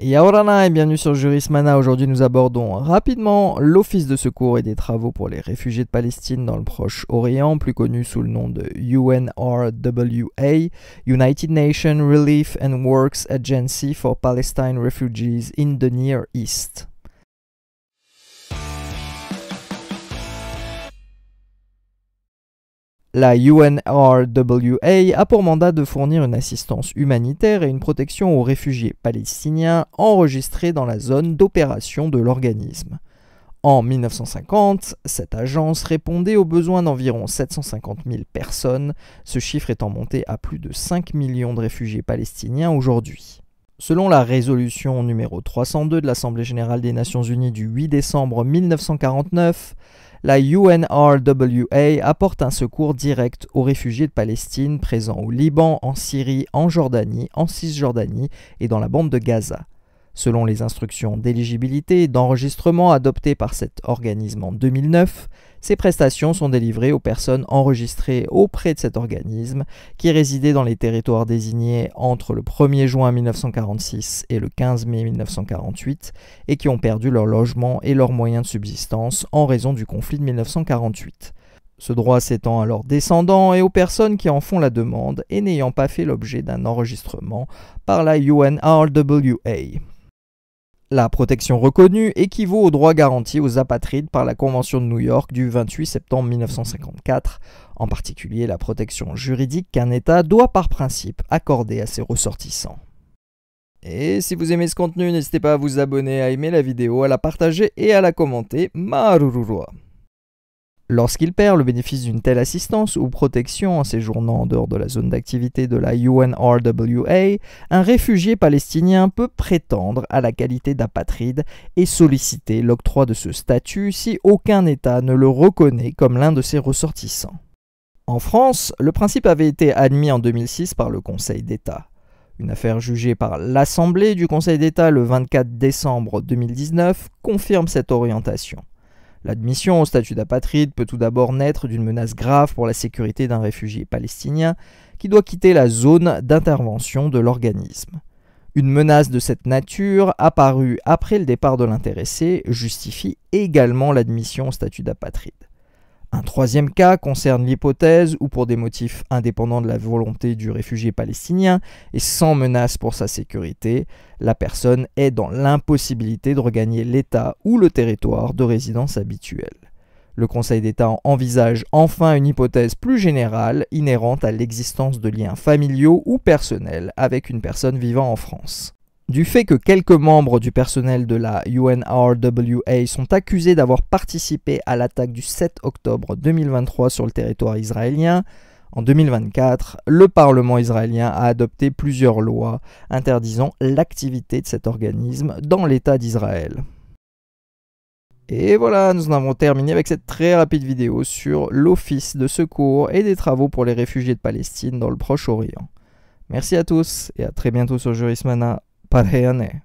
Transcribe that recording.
Yaorana et bienvenue sur Jurismana. Aujourd'hui nous abordons rapidement l'Office de secours et des travaux pour les réfugiés de Palestine dans le Proche-Orient, plus connu sous le nom de UNRWA, United Nations Relief and Works Agency for Palestine Refugees in the Near East. La UNRWA a pour mandat de fournir une assistance humanitaire et une protection aux réfugiés palestiniens enregistrés dans la zone d'opération de l'organisme. En 1950, cette agence répondait aux besoins d'environ 750 000 personnes, ce chiffre étant monté à plus de 5 millions de réfugiés palestiniens aujourd'hui. Selon la résolution numéro 302 de l'Assemblée générale des Nations unies du 8 décembre 1949, la UNRWA apporte un secours direct aux réfugiés de Palestine présents au Liban, en Syrie, en Jordanie, en Cisjordanie et dans la bande de Gaza. Selon les instructions d'éligibilité et d'enregistrement adoptées par cet organisme en 2009, ces prestations sont délivrées aux personnes enregistrées auprès de cet organisme qui résidaient dans les territoires désignés entre le 1er juin 1946 et le 15 mai 1948 et qui ont perdu leur logement et leurs moyens de subsistance en raison du conflit de 1948. Ce droit s'étend à leurs descendants et aux personnes qui en font la demande et n'ayant pas fait l'objet d'un enregistrement par la UNRWA. La protection reconnue équivaut aux droits garantis aux apatrides par la Convention de New York du 28 septembre 1954, en particulier la protection juridique qu'un État doit par principe accorder à ses ressortissants. Et si vous aimez ce contenu, n'hésitez pas à vous abonner, à aimer la vidéo, à la partager et à la commenter. Marururua. Lorsqu'il perd le bénéfice d'une telle assistance ou protection en séjournant en dehors de la zone d'activité de la UNRWA, un réfugié palestinien peut prétendre à la qualité d'apatride et solliciter l'octroi de ce statut si aucun État ne le reconnaît comme l'un de ses ressortissants. En France, le principe avait été admis en 2006 par le Conseil d'État. Une affaire jugée par l'Assemblée du Conseil d'État le 24 décembre 2019 confirme cette orientation. L'admission au statut d'apatride peut tout d'abord naître d'une menace grave pour la sécurité d'un réfugié palestinien qui doit quitter la zone d'intervention de l'organisme. Une menace de cette nature, apparue après le départ de l'intéressé, justifie également l'admission au statut d'apatride. Un troisième cas concerne l'hypothèse où, pour des motifs indépendants de la volonté du réfugié palestinien et sans menace pour sa sécurité, la personne est dans l'impossibilité de regagner l'État ou le territoire de résidence habituelle. Le Conseil d'État envisage enfin une hypothèse plus générale inhérente à l'existence de liens familiaux ou personnels avec une personne vivant en France. Du fait que quelques membres du personnel de la UNRWA sont accusés d'avoir participé à l'attaque du 7 octobre 2023 sur le territoire israélien, en 2024, le Parlement israélien a adopté plusieurs lois interdisant l'activité de cet organisme dans l'État d'Israël. Et voilà, nous en avons terminé avec cette très rapide vidéo sur l'Office de secours et des travaux pour les réfugiés de Palestine dans le Proche-Orient. Merci à tous et à très bientôt sur Jurismana. Parheyane.